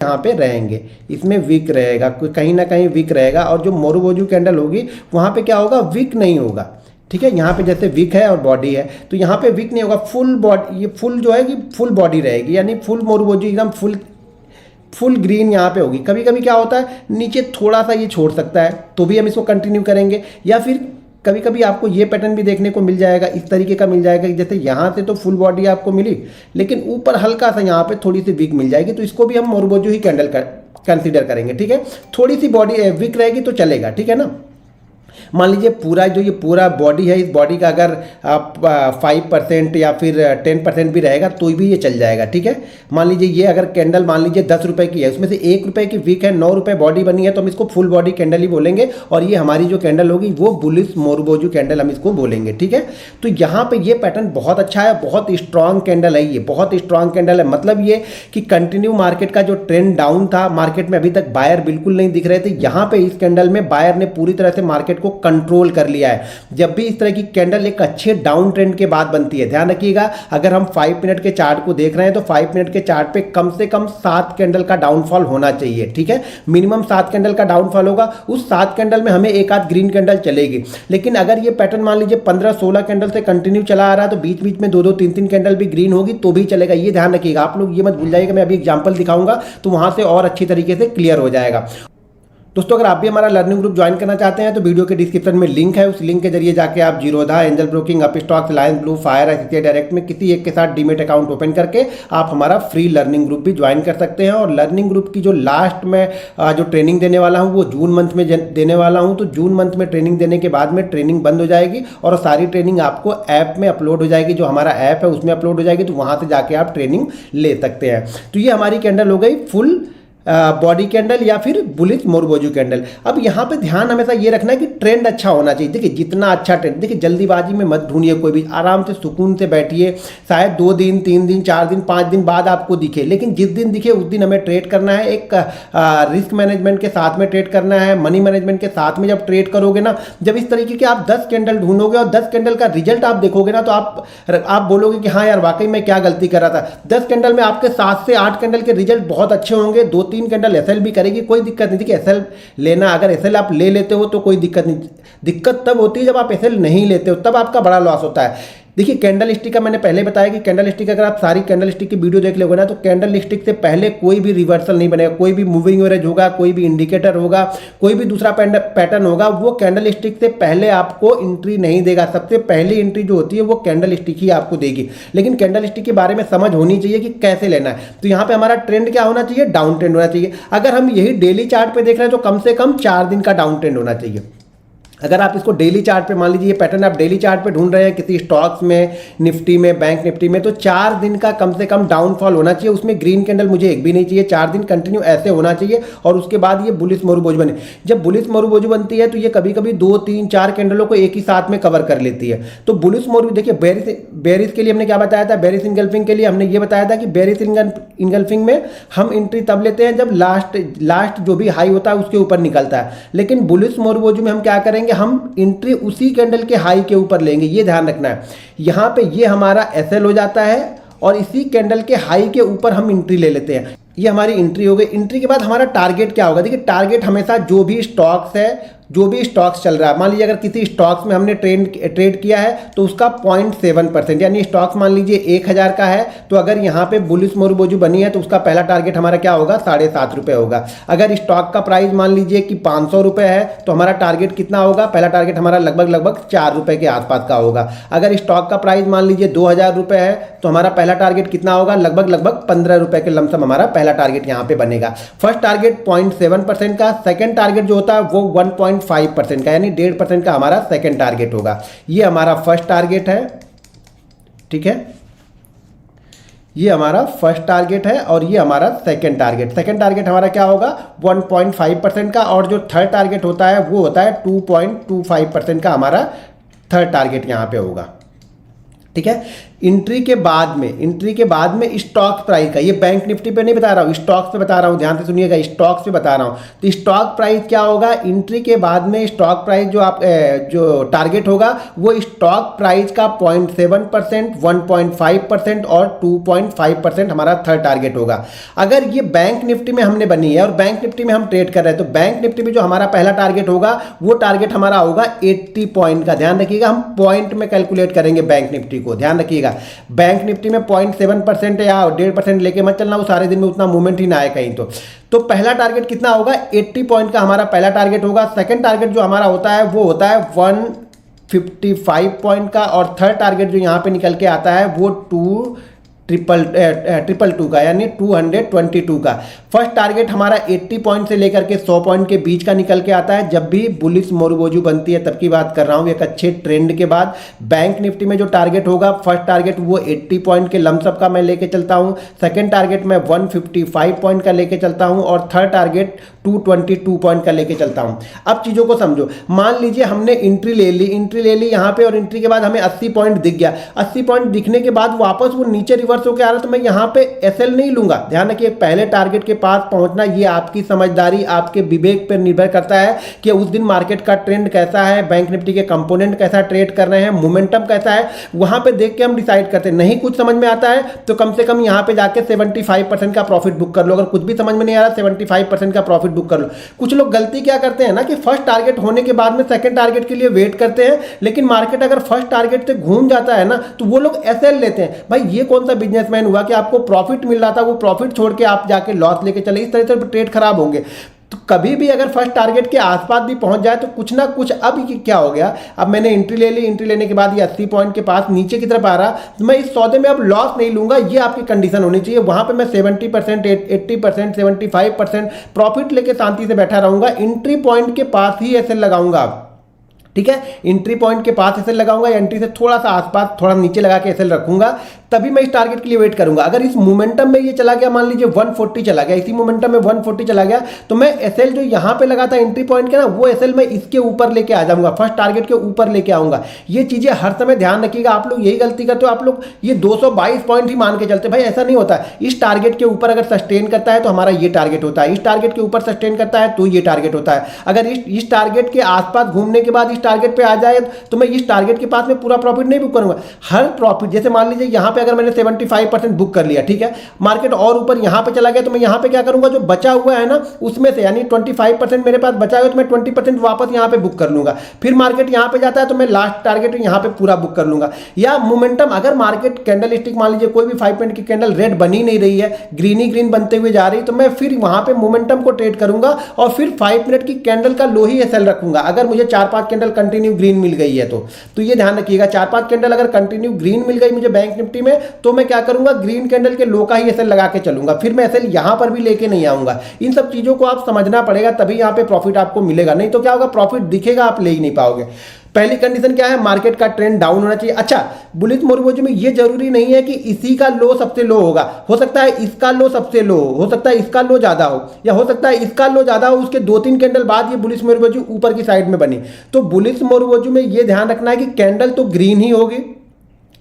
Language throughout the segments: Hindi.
यहाँ पे रहेंगे, इसमें वीक रहेगा, कहीं ना कहीं वीक रहेगा। और जो मोरुबोजू कैंडल होगी वहाँ पे क्या होगा, वीक नहीं होगा। ठीक है, यहाँ पे जैसे वीक है और बॉडी है, तो यहाँ पे वीक नहीं होगा, फुल बॉडी, ये फुल जो है कि फुल बॉडी रहेगी, यानी फुल मोरुबोजू एकदम फुल ग्रीन यहाँ पे होगी। कभी कभी क्या होता है नीचे थोड़ा सा ये छोड़ सकता है, तो भी हम इसको कंटिन्यू करेंगे। या फिर कभी कभी आपको ये पैटर्न भी देखने को मिल जाएगा, इस तरीके का मिल जाएगा, जैसे यहाँ से तो फुल बॉडी आपको मिली, लेकिन ऊपर हल्का सा यहाँ पे थोड़ी सी वीक मिल जाएगी, तो इसको भी हम मोरुबोजू ही कैंडल कंसीडर करेंगे। ठीक है, थोड़ी सी बॉडी वीक रहेगी तो चलेगा। ठीक है ना, मान लीजिए पूरा जो ये पूरा बॉडी है, इस बॉडी का अगर आप 5% या फिर 10% भी रहेगा तो भी ये चल जाएगा। ठीक है, मान लीजिए ये अगर कैंडल मान लीजिए 10 रुपये की है, उसमें से 1 रुपये की वीक है, 9 रुपये बॉडी बनी है, तो हम इसको फुल बॉडी कैंडल ही बोलेंगे। और ये हमारी जो कैंडल होगी वो बुलिश मोरुबोजू कैंडल हम इसको बोलेंगे। ठीक है, तो यहाँ पे ये पैटर्न बहुत अच्छा है, बहुत स्ट्रांग कैंडल है, ये बहुत स्ट्रांग कैंडल है। मतलब ये कि कंटिन्यू मार्केट का जो ट्रेंड डाउन था, मार्केट में अभी तक बायर बिल्कुल नहीं दिख रहे थे, यहाँ पे इस कैंडल में बायर ने पूरी तरह से मार्केट को कंट्रोल कर लिया है। जब भी इस तरह की कैंडल एक अच्छे डाउन ट्रेंड के बाद बनती है, ध्यान रखिएगा, अगर हम 5 मिनट के चार्ट को देख रहे हैं तो 5 मिनट के चार्ट पे कम से कम 7 कैंडल का डाउनफॉल होना चाहिए। ठीक है, मिनिमम 7 कैंडल का डाउनफॉल होगा, उस 7 कैंडल में हमें एक आध ग्रीन कैंडल चलेगी। लेकिन अगर ये पैटर्न मान लीजिए 15-16 कैंडल से कंटिन्यू चला आ रहा है, तो बीच बीच में 2-2, 3-3 कैंडल भी ग्रीन होगी तो भी चलेगा। ये ध्यान रखिएगा, आप लोग ये मत भूल जाइएगा, मैं अभी एग्जांपल दिखाऊंगा तो वहां से और अच्छी तरीके से क्लियर हो जाएगा। दोस्तों, अगर आप भी हमारा लर्निंग ग्रुप ज्वाइन करना चाहते हैं तो वीडियो के डिस्क्रिप्शन में लिंक है, उस लिंक के जरिए जाके आप Zerodha, angel broking, Upstox, Lions blue, fire, ICICI direct में किसी एक के साथ डीमेट अकाउंट ओपन करके आप हमारा फ्री लर्निंग ग्रुप भी ज्वाइन कर सकते हैं। और लर्निंग ग्रुप की जो लास्ट में जो ट्रेनिंग देने वाला हूँ वो जून मंथ में देने वाला हूँ। तो जून मंथ में ट्रेनिंग देने के बाद में ट्रेनिंग बंद हो जाएगी और सारी ट्रेनिंग आपको ऐप में अपलोड हो जाएगी, जो हमारा ऐप है उसमें अपलोड हो जाएगी, तो वहाँ से जाके आप ट्रेनिंग ले सकते हैं। तो ये हमारी कैंडल हो गई फुल बॉडी कैंडल या फिर बुलिश मोरुबोजू कैंडल। अब यहाँ पे ध्यान हमेशा ये रखना है कि ट्रेंड अच्छा होना चाहिए। देखिए जितना अच्छा ट्रेंड, देखिए जल्दीबाजी में मत ढूंढिए, कोई भी आराम से सुकून से बैठिए, शायद 2 दिन 3 दिन 4 दिन 5 दिन बाद आपको दिखे, लेकिन जिस दिन दिखे उस दिन हमें ट्रेड करना है। एक रिस्क मैनेजमेंट के साथ में ट्रेड करना है, मनी मैनेजमेंट के साथ में जब ट्रेड करोगे ना, जब इस तरीके के आप 10 कैंडल ढूंढोगे और 10 कैंडल का रिजल्ट आप देखोगे ना, तो आप बोलोगे कि हाँ यार वाकई मैं क्या गलती कर रहा था। 10 कैंडल में आपके 7 से 8 कैंडल के रिजल्ट बहुत अच्छे होंगे, 2-3 कैंडल एसएल भी करेगी, कोई दिक्कत नहीं। देखिए एसएल लेना, अगर एसएल आप ले लेते हो तो कोई दिक्कत नहीं, दिक्कत तब होती है जब आप एसएल नहीं लेते हो, तब आपका बड़ा लॉस होता है। देखिए कैंडल स्टिक का मैंने पहले बताया कि कैंडल स्टिक, अगर आप सारी कैंडल स्टिक की वीडियो देख लोगे ना, तो कैंडल स्टिक से पहले कोई भी रिवर्सल नहीं बनेगा, कोई भी मूविंग एवरेज होगा, कोई भी इंडिकेटर होगा, कोई भी दूसरा पैटर्न होगा, वो कैंडल स्टिक से पहले आपको एंट्री नहीं देगा। सबसे पहली एंट्री जो होती है वो कैंडल स्टिक ही आपको देगी। लेकिन कैंडल स्टिक के बारे में समझ होनी चाहिए कि कैसे लेना है। तो यहाँ पे हमारा ट्रेंड क्या होना चाहिए, डाउन ट्रेंड होना चाहिए। अगर हम यही डेली चार्ट पे देख रहे हैं तो कम से कम 4 दिन का डाउन ट्रेंड होना चाहिए। अगर आप इसको डेली चार्ट पे, मान लीजिए ये पैटर्न आप डेली चार्ट पे ढूंढ रहे हैं किसी स्टॉक्स में, निफ्टी में, बैंक निफ्टी में, तो 4 दिन का कम से कम डाउनफॉल होना चाहिए। उसमें ग्रीन कैंडल मुझे एक भी नहीं चाहिए, 4 दिन कंटिन्यू ऐसे होना चाहिए। और उसके बाद ये बुलिश मोरुबोजू बने। जब बुलिश मोरुबोजू बनती है तो ये कभी कभी 2, 3, 4 कैंडलों को एक ही साथ में कवर कर लेती है। तो बुलिश मोरुबोजू, देखिए बेरिश के लिए हमने क्या बताया था, बेरिश इंगल्फिंग के लिए हमने ये बताया था कि बेरिश इंगल्फिंग में हम एंट्री तब लेते हैं जब लास्ट जो भी हाई होता है उसके ऊपर निकलता है। लेकिन बुलिश मोरुबोजू में हम क्या करेंगे, हम एंट्री उसी कैंडल के हाई के ऊपर लेंगे, ये ध्यान रखना है। यहां पे ये हमारा एसएल हो जाता है और इसी कैंडल के हाई के ऊपर हम एंट्री ले लेते हैं। ये हमारी एंट्री हो गई। एंट्री के बाद हमारा टारगेट क्या होगा, देखिए टारगेट हमेशा जो भी स्टॉक्स है, जो भी स्टॉक्स चल रहा है, मान लीजिए अगर किसी स्टॉक्स में हमने ट्रेड किया है तो उसका 0.7%, यानी स्टॉक्स मान लीजिए 1000 का है, तो अगर यहाँ पे बुलिश मोरुबोजू बनी है तो उसका पहला टारगेट हमारा क्या होगा, 7.5 रुपये होगा। अगर स्टॉक का प्राइस मान लीजिए कि 500 रुपये है तो हमारा टारगेट कितना होगा, पहला टारगेट हमारा लगभग 4 रुपये के आसपास का होगा। अगर स्टॉक का प्राइस मान लीजिए 2000 रुपये है तो हमारा पहला टारगेट कितना होगा, लगभग 15 रुपये के लमसम हमारा पहला टारगेट यहाँ पे बनेगा। फर्स्ट टारगेट 0.7% का, सेकेंड टारगेट जो होता है वो 1.5% का, यानी 1.5% का हमारा सेकंड टारगेट होगा। ये हमारा फर्स्ट टारगेट है, ठीक है, ये हमारा फर्स्ट टारगेट है और ये हमारा सेकंड टारगेट। सेकंड टारगेट हमारा क्या होगा, 1.5% का, और जो थर्ड टारगेट होता है वो होता है 2.25% का, हमारा थर्ड टारगेट यहाँ पे होगा। ठीक है, एंट्री के बाद में स्टॉक प्राइस का, ये बैंक निफ्टी पे नहीं बता रहा हूँ, स्टॉक्स पे बता रहा हूँ, ध्यान से सुनिएगा, स्टॉक्स पे बता रहा हूँ। तो स्टॉक प्राइस क्या होगा, एंट्री के बाद में स्टॉक प्राइस जो टारगेट होगा वो स्टॉक प्राइस का 0.7%, 1.5% और 2.5% हमारा थर्ड टारगेट होगा। अगर ये बैंक निफ्टी में हमने बनी है और बैंक निफ्टी में हम ट्रेड कर रहे हैं, तो बैंक निफ्टी में जो हमारा पहला टारगेट होगा वो टारगेट हमारा होगा 80 पॉइंट का। ध्यान रखिएगा, हम पॉइंट में कैलकुलेट करेंगे बैंक निफ्टी को, ध्यान रखिएगा। बैंक निफ्टी में 0.7% या 1.5% लेके मत चलना, वो सारे दिन में उतना मूवमेंट ही ना आए कहीं। तो पहला टारगेट कितना होगा, 80 पॉइंट का हमारा पहला टारगेट होगा। सेकंड टारगेट जो हमारा होता है वो होता है 155 पॉइंट का, और थर्ड टारगेट जो यहाँ पे निकल के आता है वो 222 का, यानी 222 का। फर्स्ट टारगेट हमारा 80 पॉइंट से लेकर के 100 पॉइंट के बीच का निकल के आता है। जब भी बुलिश मोरबोजू बनती है तब की बात कर रहा हूँ, एक अच्छे ट्रेंड के बाद। बैंक निफ्टी में जो टारगेट होगा, फर्स्ट टारगेट वो 80 पॉइंट के लमसम का मैं लेके चलता हूँ, सेकंड टारगेट मैं 155 पॉइंट का लेके चलता हूँ, और थर्ड टारगेट 222 पॉइंट का लेके चलता हूँ। अब चीज़ों को समझो, मान लीजिए हमने एंट्री ले ली यहाँ पे, और एंट्री के बाद हमें 80 पॉइंट दिख गया। 80 पॉइंट दिखने के बाद वापस वो नीचे रिवर्स होकर आ रहा है, तो मैं यहाँ पे एसएल नहीं लूंगा। ध्यान रखिए, पहले टारगेट के पास पहुंचना ये आपकी समझदारी, आपके विवेक पर निर्भर करता है कि उस दिन मार्केट का ट्रेंड कैसा है, बैंक निफ्टी के कंपोनेंट कैसा ट्रेड कर रहे हैं, मोमेंटम कैसा है, वहां पे देख के हम डिसाइड करते हैं। नहीं कुछ समझ में आता है तो कम से कम यहाँ पे जाके 75% का प्रॉफिट बुक कर लो। अगर कुछ भी समझ में नहीं आ रहा, 75% का प्रॉफिट बुक कर लो। कुछ लोग गलती क्या करते हैं ना, कि फर्स्ट टारगेट होने के बाद में सेकंड टारगेट के लिए वेट करते हैं, लेकिन मार्केट अगर फर्स्ट टारगेट से घूम जाता है ना, तो वो लोग एसएल लेते हैं। भाई ये कौन सा बिजनेसमैन हुआ कि आपको प्रॉफिट मिल रहा था, वो प्रॉफिट छोड़ के आप जाके लॉस लेके चले? इस तरह से ट्रेड खराब होंगे। तो कभी भी अगर फर्स्ट टारगेट के आसपास भी पहुंच जाए तो कुछ ना कुछ, अब ये क्या हो गया, अब मैंने एंट्री ले ली, एंट्री लेने के बाद ये 80 पॉइंट के पास नीचे की तरफ आ रहा, तो मैं इस सौदे में अब लॉस नहीं लूंगा। ये आपकी कंडीशन होनी चाहिए। वहां पे मैं 70%, 80%, 75% प्रॉफिट लेके शांति से बैठा रहूंगा। एंट्री पॉइंट के पास ही ऐसे लगाऊंगा, ठीक है, एंट्री पॉइंट के पास एसएल लगाऊंगा, या एंट्री से थोड़ा सा आसपास थोड़ा नीचे लगा के एसएल रखूंगा, तभी मैं इस टारगेट के लिए वेट करूंगा। अगर इस मोमेंटम में ये चला गया, मान लीजिए 140 चला गया, इसी मोमेंटम में 140 चला गया, तो मैं एसएल जो यहां पे लगा था एंट्री पॉइंट के ना, वो एसएल मैं इसके ऊपर लेके आ जाऊंगा, फर्स्ट टारगेट के ऊपर लेके आऊंगा। ये चीजें हर समय ध्यान रखिएगा। आप लोग यही गलती करते हो, आप लोग ये 222 पॉइंट ही मान के चलते। भाई ऐसा नहीं होता। इस टारगेट के ऊपर अगर सस्टेन करता है तो हमारा ये टारगेट होता है, इस टारगेट के ऊपर सस्टेन करता है तो ये टारगेट होता है। अगर इस टारगेट के आसपास घूमने के बाद इस टारगेट पे आ जाए तो मैं इस टारगेट के पास में पूरा प्रॉफिट नहीं बुक करूंगा। हर प्रॉफिट, जैसे मान लीजिए यहां पे अगर मैंने 75% बुक कर लिया, ठीक है, मार्केट और ऊपर यहां पे चला गया, तो मैं यहां पे क्या करूंगा, जो बचा हुआ है ना उसमें से, यानी 25% मेरे पास बचा हुआ है, तो मैं 20% वापस यहां पे बुक कर लूंगा। फिर मार्केट यहां पे जाता है तो मैं लास्ट टारगेट यहां पे पूरा बुक कर लूंगा। या मोमेंटम, अगर मार्केट कैंडल स्टिक मान लीजिए कोई भी 5 मिनट की कैंडल रेड बनी नहीं रही है, ग्रीन ही ग्रीन बनते हुए जा रही, तो मैं फिर वहां पे मोमेंटम को ट्रेड करूंगा और फिर 5 मिनट की कैंडल का लो ही एसएल रखूंगा। अगर मुझे 4-5 कैंडल कंटिन्यू ग्रीन मिल गई है तो ये ध्यान रखिएगा, 4-5 कैंडल अगर कंटिन्यू ग्रीन मिल गई मुझे बैंक निफ्टी में, तो मैं क्या करूंगा, ग्रीन कैंडल के लो का ही एसएल लगा के चलूंगा। फिर मैं एसएल यहां पर भी लेके नहीं आऊंगा। इन सब चीजों को आप समझना पड़ेगा, तभी यहां पे प्रॉफिट आपको मिलेगा। नहीं तो क्या होगा, प्रॉफिट दिखेगा, आप ले ही नहीं पाओगे। पहली कंडीशन क्या है, मार्केट का ट्रेंड डाउन होना चाहिए। अच्छा, बुलिश मोरबोजू में ये जरूरी नहीं है कि इसी का लो सबसे लो होगा, हो सकता है इसका लो सबसे लो हो सकता है इसका लो ज्यादा हो, या हो सकता है इसका लो ज्यादा हो, उसके 2-3 कैंडल बाद ये बुलिश मोरबोजू ऊपर की साइड में बनी। तो बुलिश मोरबोजू में ये ध्यान रखना है कि कैंडल तो ग्रीन ही होगी,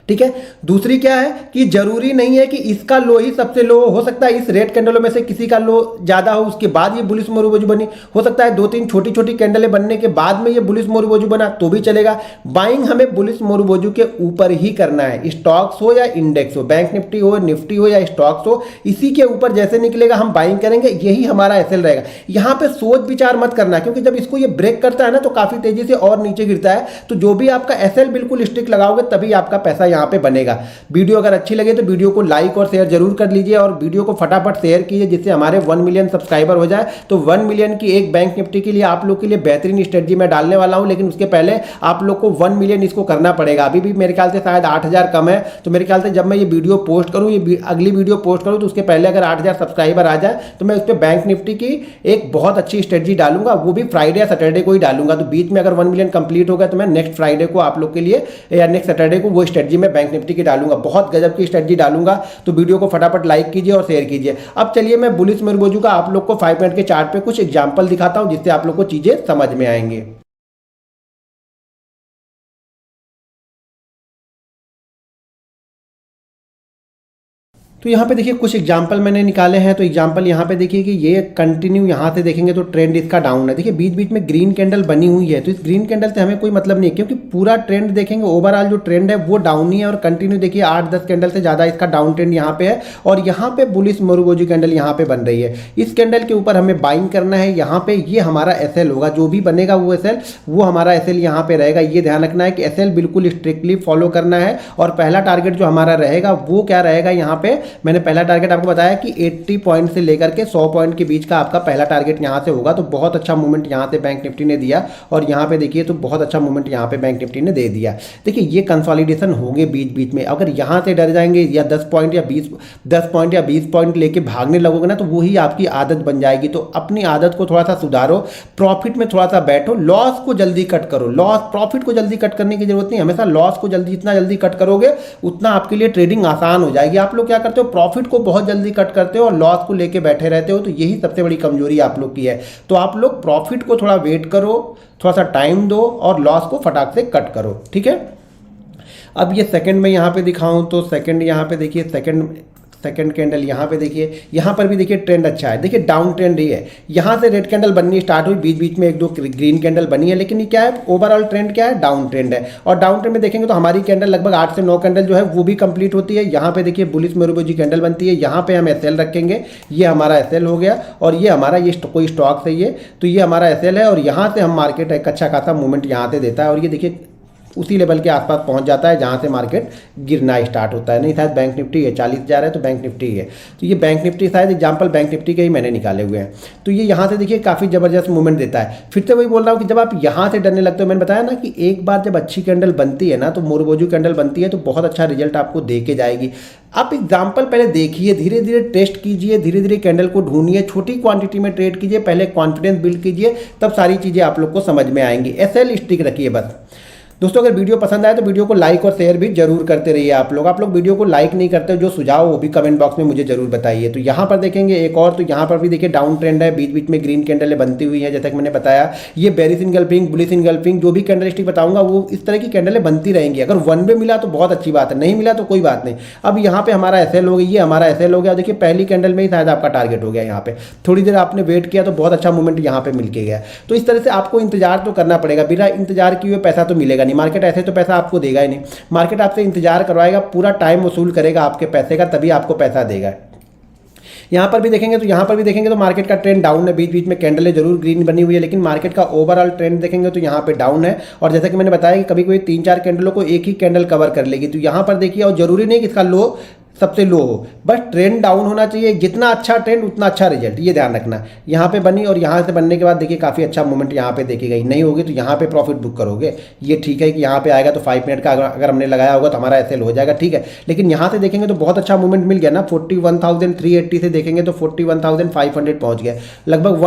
ठीक है। दूसरी क्या है कि जरूरी नहीं है कि इसका लो ही सबसे लो हो सकता है इस रेड कैंडलों में से किसी का लो ज्यादा हो, उसके बाद ये बुलिश मोरबोजू बनी। हो सकता है 2-3 छोटी छोटी कैंडलें बनने के बाद में ये बुलिश मोरबोजू बना, तो भी चलेगा। बाइंग हमें बुलिश मोरबोजू के ऊपर ही करना है, स्टॉक्स हो या इंडेक्स हो, बैंक निफ्टी हो, निफ्टी हो या स्टॉक्स हो, इसी के ऊपर जैसे निकलेगा हम बाइंग करेंगे, यही हमारा एसएल रहेगा। यहां पे सोच विचार मत करना, क्योंकि जब इसको ये ब्रेक करता है ना तो काफी तेजी से और नीचे गिरता है। तो जो भी आपका एसएल बिल्कुल स्टिक लगाओगे तभी आपका पैसा यहां पे बनेगा। वीडियो अगर अच्छी लगे तो वीडियो को लाइक और शेयर जरूर कर लीजिए, और वीडियो को फटाफट शेयर कीजिए जिससे हमारे 1 मिलियन सब्सक्राइबर हो जाए। तो 1 मिलियन की एक बैंक निफ्टी के लिए आप लोग के लिए बेहतरीन स्ट्रेटजी मैं डालने वाला हूं, लेकिन उसके पहले आप लोग को 1 मिलियन इसको करना पड़ेगा। अभी भी मेरे ख्याल से शायद 8,000 कम है, तो मेरे ख्याल से जब मैं ये वीडियो पोस्ट करूँ, ये अगली वीडियो पोस्ट करूँ, तो उसके पहले अगर 8,000 सब्सक्राइबर आ जाए तो मैं उस पर बैंक निफ्टी की एक बहुत अच्छी स्ट्रेटजी डालूंगा, वो भी फ्राइडे या सैटरडे को ही डालूंगा। तो बीच में अगर 1 मिलियन कंप्लीट हो गया तो मैं नेक्स्ट फ्राइडे को आप लोग के लिए या नेक्स्ट सैटरडे को वो स्ट्रेटजी में बैंक निफ्टी की डालूंगा, बहुत गजब की स्ट्रेटजी डालूंगा। तो वीडियो को फटाफट लाइक कीजिए और शेयर कीजिए। अब चलिए मैं बुलिश मोरबोजू का आप लोग को 5 मिनट के चार्ट पे कुछ एग्जांपल दिखाता हूं, जिससे आप लोग को चीजें समझ में आएंगे। तो यहाँ पे देखिए कुछ एग्जाम्पल मैंने निकाले हैं। तो एग्जाम्पल यहाँ पे देखिए कि ये कंटिन्यू यहाँ से देखेंगे तो ट्रेंड इसका डाउन है। देखिए बीच बीच में ग्रीन कैंडल बनी हुई है, तो इस ग्रीन कैंडल से हमें कोई मतलब नहीं है, क्योंकि पूरा ट्रेंड देखेंगे ओवरऑल जो ट्रेंड है वो डाउन ही है। और कंटिन्यू देखिए 8-10 कैंडल से ज़्यादा इसका डाउन ट्रेंड यहाँ पे है, और यहाँ पे बुलिश मोरुगोजू कैंडल यहाँ पे बन रही है। इस कैंडल के ऊपर हमें बाइंग करना है। यहाँ पे ये हमारा एसएल होगा, जो भी बनेगा वो एसएल, वो हमारा एसएल यहाँ पे रहेगा। ये ध्यान रखना है कि एसएल बिल्कुल स्ट्रिक्टली फॉलो करना है। और पहला टारगेट जो हमारा रहेगा वो क्या रहेगा, यहाँ पे मैंने पहला टारगेट आपको बताया कि 80 पॉइंट से लेकर के 100 पॉइंट के बीच का आपका पहला टारगेट यहां से होगा। तो बहुत अच्छा मूवमेंट यहां से बैंक निफ्टी ने दिया, और यहां पे देखिए तो बहुत अच्छा मूवमेंट यहां पे बैंक निफ्टी ने दे दिया। देखिए ये कंसोलिडेशन होंगे बीच बीच में, अगर यहां से डर जाएंगे या 10 पॉइंट या 20 पॉइंट लेके भागने लगोगे ना, तो वही आपकी आदत बन जाएगी। तो अपनी आदत को थोड़ा सा सुधारो, प्रॉफिट में थोड़ा सा बैठो, लॉस को जल्दी कट करो। लॉस प्रॉफिट को जल्दी कट करने की जरूरत नहीं, हमेशा लॉस को जल्दी, जितना जल्दी कट करोगे उतना आपके लिए ट्रेडिंग आसान हो जाएगी। आप लोग क्या करते हो, प्रॉफिट को बहुत जल्दी कट करते हो और लॉस को लेके बैठे रहते हो, तो यही सबसे बड़ी कमजोरी आप लोग की है। तो आप लोग प्रॉफिट को थोड़ा वेट करो, थोड़ा सा टाइम दो, और लॉस को फटाक से कट करो, ठीक है। अब ये सेकंड में यहाँ पे दिखाऊं तो सेकंड यहाँ पे देखिए, सेकंड कैंडल यहाँ पे देखिए, यहाँ पर भी देखिए ट्रेंड अच्छा है। देखिए डाउन ट्रेंड ही है, यहाँ से रेड कैंडल बननी स्टार्ट हुई, बीच बीच में 1-2 ग्रीन कैंडल बनी है, लेकिन ये क्या है, ओवरऑल ट्रेंड क्या है, डाउन ट्रेंड है। और डाउन ट्रेंड में देखेंगे तो हमारी कैंडल लगभग 8 से 9 कैंडल जो है वो भी कंप्लीट होती है। यहाँ पे देखिए बुलिश मोरुगोजू कैंडल बनती है, यहाँ पे हम एसएल रखेंगे, ये हमारा एसएल हो गया, और ये हमारा ये कोई स्टॉक सही है तो ये हमारा एसएल है, और यहाँ से हम मार्केट एक अच्छा खासा मूवमेंट यहाँ से देता है, और ये देखिए उसी लेवल के आसपास पहुंच जाता है जहां से मार्केट गिरना स्टार्ट होता है। नहीं, शायद बैंक निफ्टी है, 40,000 है तो बैंक निफ्टी है। तो ये बैंक निफ्टी शायद एग्जांपल बैंक निफ्टी के ही मैंने निकाले हुए हैं। तो ये यहाँ से देखिए काफ़ी ज़बरदस्त मूवमेंट देता है। फिर से वही बोल रहा हूँ कि जब आप यहाँ से डरने लगते हो, मैंने बताया ना कि एक बार जब अच्छी कैंडल बनती है ना, तो मोरुगोजू कैंडल बनती है तो बहुत अच्छा रिजल्ट आपको दे के जाएगी। आप एग्जाम्पल पहले देखिए, धीरे धीरे टेस्ट कीजिए, धीरे धीरे कैंडल को ढूंढिए, छोटी क्वांटिटी में ट्रेड कीजिए, पहले कॉन्फिडेंस बिल्ड कीजिए, तब सारी चीज़ें आप लोग को समझ में आएंगी। एसएल स्टिक रखिए बस। दोस्तों अगर वीडियो पसंद आए तो वीडियो को लाइक और शेयर भी जरूर करते रहिए। आप लोग वीडियो को लाइक नहीं करते, जो सुझाव वो भी कमेंट बॉक्स में मुझे जरूर बताइए। तो यहाँ पर देखेंगे एक और, तो यहाँ पर भी देखिए डाउन ट्रेंड है, बीच बीच में ग्रीन कैंडल बनती हुई है, जैसा कि मैंने बताया। ये बेरिश इनगल्फिंग, बुलिश इनगल्फिंग, जो भी कैंडल स्टिक बताऊंगा वो इस तरह की कैंडलें बनती रहेंगी। अगर वन वे मिला तो बहुत अच्छी बात है, नहीं मिला तो कोई बात नहीं। अब यहाँ पे हमारा एसएल हो गया, ये हमारा एसएल हो गया। देखिए पहली कैंडल में ही शायद आपका टारगेट हो गया, यहाँ पे थोड़ी देर आपने वेट किया तो बहुत अच्छा मूवमेंट यहाँ पे मिल के गया। तो इस तरह से आपको इंतजार तो करना पड़ेगा, बिना इंतजार किए हुए पैसा तो मिलेगा नहीं। मार्केट ऐसे तो आपको देगा ही नहीं, मार्केट आपसे इंतजार करवाएगा, पूरा टाइम वसूल करेगा आपके पैसे का, तभी आपको पैसा देगा। यहाँ पर भी देखेंगे तो मार्केट का ट्रेंड डाउन है, बीच बीच में कैंडलें जरूर ग्रीन बनी हुई है, लेकिन मार्केट का ओवरऑल ट्रेंड देखेंगे तो यहाँ पे डाउन है। और जैसा कि मैंने बताया कि कभी कभी 3-4 कैंडलों को एक ही कैंडल कवर कर लेगी। तो यहाँ पर देखिए, और जरूरी नहीं कि इसका लो सबसे लो हो, बस ट्रेंड डाउन होना चाहिए। जितना अच्छा ट्रेंड उतना अच्छा रिजल्ट, ये ध्यान रखना। यहाँ पे बनी और यहाँ से बनने के बाद देखिए काफ़ी अच्छा मूवमेंट यहाँ पे देखी गई। नहीं होगी तो यहाँ पे प्रॉफिट बुक करोगे, ये ठीक है कि यहाँ पे आएगा तो 5 मिनट का अगर हमने लगाया होगा तो हमारा एसएल हो जाएगा, ठीक है। लेकिन यहाँ से देखेंगे तो बहुत अच्छा मूवमेंट मिल गया ना, 41,380 से देखेंगे तो 41,500 पहुँच गया, लगभग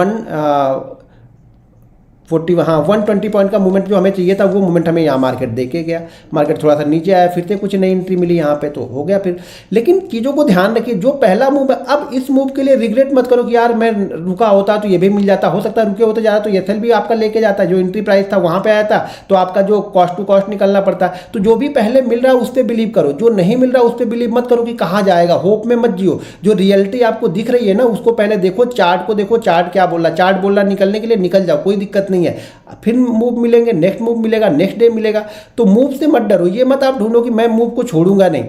120 पॉइंट का मूवमेंट जो हमें चाहिए था वो मूवमेंट हमें यहाँ मार्केट देके गया। मार्केट थोड़ा सा नीचे आया, फिर से कुछ नई एंट्री मिली यहाँ पे तो हो गया फिर। लेकिन चीज़ों को ध्यान रखिए, जो पहला मूव है, अब इस मूव के लिए रिग्रेट मत करो कि यार मैं रुका होता तो ये भी मिल जाता, हो सकता है रुके होते ज़्यादा तो एसएल भी आपका लेके जाता, जो एंट्री प्राइस था वहाँ पर आया था तो आपका जो कॉस्ट टू कॉस्ट निकलना पड़ता। तो जो भी पहले मिल रहा है उस पर बिलीव करो, जो नहीं मिल रहा उस पर बिलीव मत करो कि कहाँ जाएगा, होप में मत जियो। जो रियलिटी आपको दिख रही है ना उसको पहले देखो, चार्ट को देखो, चार्ट क्या बोल रहा, चार्ट बोल रहा निकलने के लिए निकल जाओ, कोई दिक्कत नहीं है। फिर मूव मिलेंगे, नेक्स्ट मूव मिलेगा, नेक्स्ट डे मिलेगा। तो मूव से मत डरो, ये मत आप ढूंढो कि मैं मूव को छोड़ूंगा नहीं।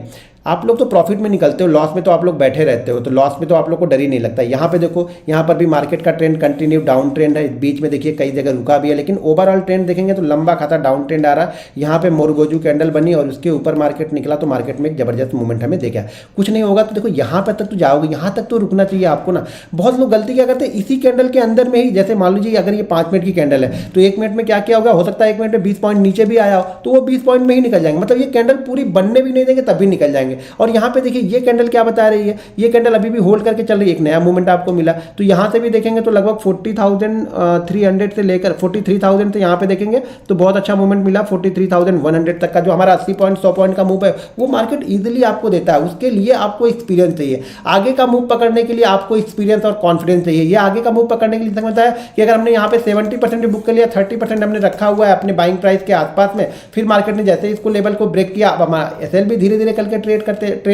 आप लोग तो प्रॉफिट में निकलते हो, लॉस में तो आप लोग बैठे रहते हो, तो लॉस में तो आप लोग को डर ही नहीं लगता। यहाँ पे देखो, यहाँ पर भी मार्केट का ट्रेंड कंटिन्यू डाउन ट्रेंड है, बीच में देखिए कई जगह रुका भी है, लेकिन ओवरऑल ट्रेंड देखेंगे तो लंबा खाता डाउन ट्रेंड आ रहा है। यहाँ पे मोरुगोजू कैंडल बनी और उसके ऊपर मार्केट निकला तो मार्केट में एक जबरदस्त मूवमेंट हमें देखा। कुछ नहीं होगा तो देखो यहाँ पर तक तो जाओगे, यहाँ तक तो रुकना चाहिए आपको ना। बहुत लोग गलती क्या करते हैं, इसी कैंडल के अंदर में ही, जैसे मान लीजिए अगर ये 5 मिनट की कैंडल है तो 1 मिनट में क्या क्या होगा, हो सकता है 1 मिनट में 20 पॉइंट नीचे भी आया हो तो वो 20 पॉइंट में ही निकल जाएंगे, मतलब ये कैंडल पूरी बनने भी नहीं देंगे तब भी निकल जाएंगे। और यहाँ पे ये कैंडल क्या बता रही है, ये कैंडल अभी भी होल्ड करके चल रही है, एक नया मूवमेंट आपको मिला। तो यहां से भी देखेंगे तो लगभग 40,300 से लेकर 43,000 से यहां पे देखेंगे तो बहुत अच्छा मूवमेंट मिला, 43,100 तक का जो हमारा 80 पॉइंट 100 पॉइंट का मूव है वो मार्केट इजीली आपको देता है। उसके लिए आपको एक्सपीरियंस चाहिए, आगे का मूव पकड़ने के लिए आपको एक्सपीरियंस और कॉन्फिडेंस चाहिए। ये आगे का मूव पकड़ने के लिए समझता है कि अगर हमने यहाँ पे 70% बुक कर लिया, 30% हमने रखा हुआ है अपने बाइंग प्राइस के आसपास में, फिर मार्केट ने जैसे इसको लेवल को ब्रेक किया, अब हमारा एसएल भी धीरे धीरे करके ट्रेल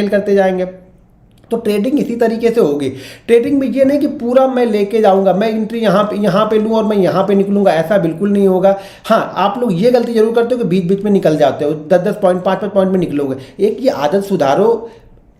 करते जाएंगे। तो ट्रेडिंग इसी तरीके से होगी। ट्रेडिंग में ये नहीं कि पूरा मैं लेके जाऊंगा, मैं एंट्री यहाँ पे लूँ और मैं यहाँ पे निकलूंगा, ऐसा बिल्कुल नहीं होगा। हाँ, आप लोग ये गलती जरूर करते हो कि बीच बीच में निकल जाते हो, 10-10 पॉइंट 5-5 पॉइंट में निकलोगे। एक ये आदत सुधारो,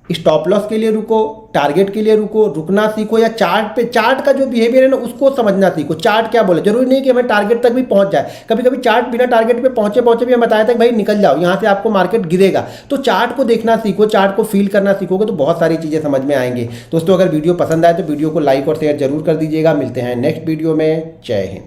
स्टॉप लॉस के लिए रुको, टारगेट के लिए रुको, रुकना सीखो, या चार्ट का जो बिहेवियर है ना उसको समझना सीखो। चार्ट क्या बोले, जरूरी नहीं कि हमें टारगेट तक भी पहुंच जाए, कभी कभी चार्ट बिना टारगेट पे पहुंचे भी हम बताया था कि भाई निकल जाओ यहाँ से, आपको मार्केट गिरेगा। तो चार्ट को देखना सीखो, चार्ट को फील करना सीखोगे तो बहुत सारी चीज़ें समझ में आएंगी। दोस्तों, अगर वीडियो पसंद आए तो वीडियो को लाइक और शेयर जरूर कर दीजिएगा। मिलते हैं नेक्स्ट वीडियो में। जय हिंद।